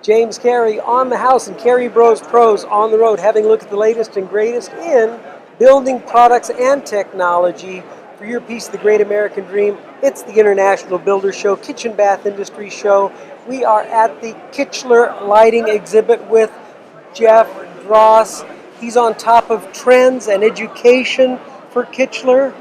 James Carey on the house and Carey Bros Pros on the road, having a look at the latest and greatest in building products and technology for your piece of the great American dream. It's the International Builder Show, Kitchen Bath Industry Show. We are at the Kichler lighting exhibit with Jeff Dross. He's on top of trends and education for Kichler,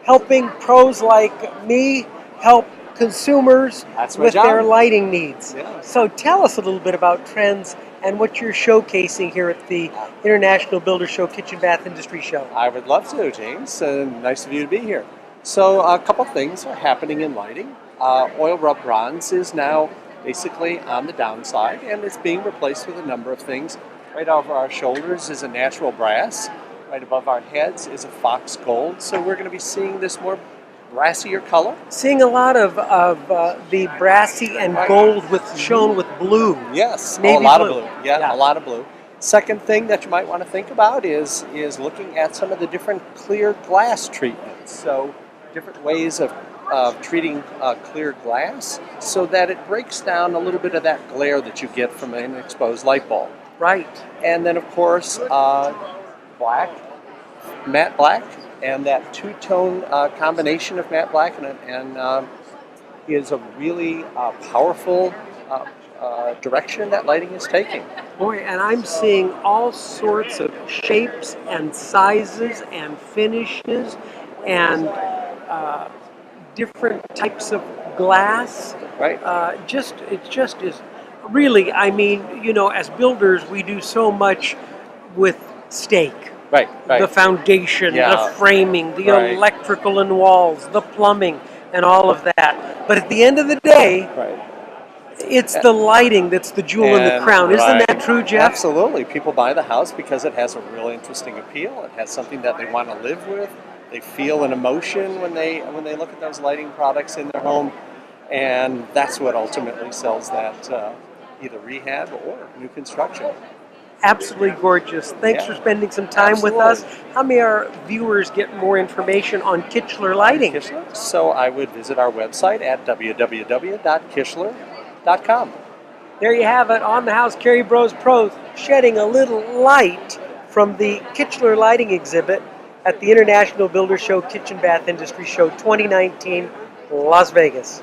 helping pros like me help consumers with their lighting needs. Yeah. So tell us a little bit about trends and what you're showcasing here at the International Builder Show, Kitchen Bath Industry Show. I would love to, James. Nice of you to be here. So a couple things are happening in lighting. Oil rub bronze is now basically on the downside, and it's being replaced with a number of things. Right over our shoulders is a natural brass. Right above our heads is a fox gold. So we're going to be seeing this more brassier color. Seeing a lot of the brassy and gold shown with blue. Yes, Navy a lot blue. of blue. Yeah, a lot of blue. Second thing that you might want to think about is looking at some of the different clear glass treatments. So different ways of treating clear glass so that it breaks down a little bit of that glare that you get from an exposed light bulb. Right. And then of course black, matte black, and that two-tone combination of matte black and is a really powerful direction that lighting is taking. Boy, and I'm seeing all sorts of shapes and sizes and finishes and different types of glass. Right. It just is really, I mean, you know, as builders, we do so much with stake. Right. The foundation, the framing, the electrical and walls, the plumbing, and all of that. But at the end of the day, it's the lighting that's the jewel in the crown. Isn't that true, Jeff? Absolutely. People buy the house because it has a real interesting appeal. It has something that they want to live with. They feel an emotion when they look at those lighting products in their home, and that's what ultimately sells that either rehab or new construction. Absolutely gorgeous. Thanks for spending some time with us. How may our viewers get more information on Kichler Lighting? Kichler? So I would visit our website at www.kichler.com. There you have it, on the house, Carey Bros Pros, shedding a little light from the Kichler Lighting exhibit at the International Builder Show, Kitchen Bath Industry Show 2019, Las Vegas.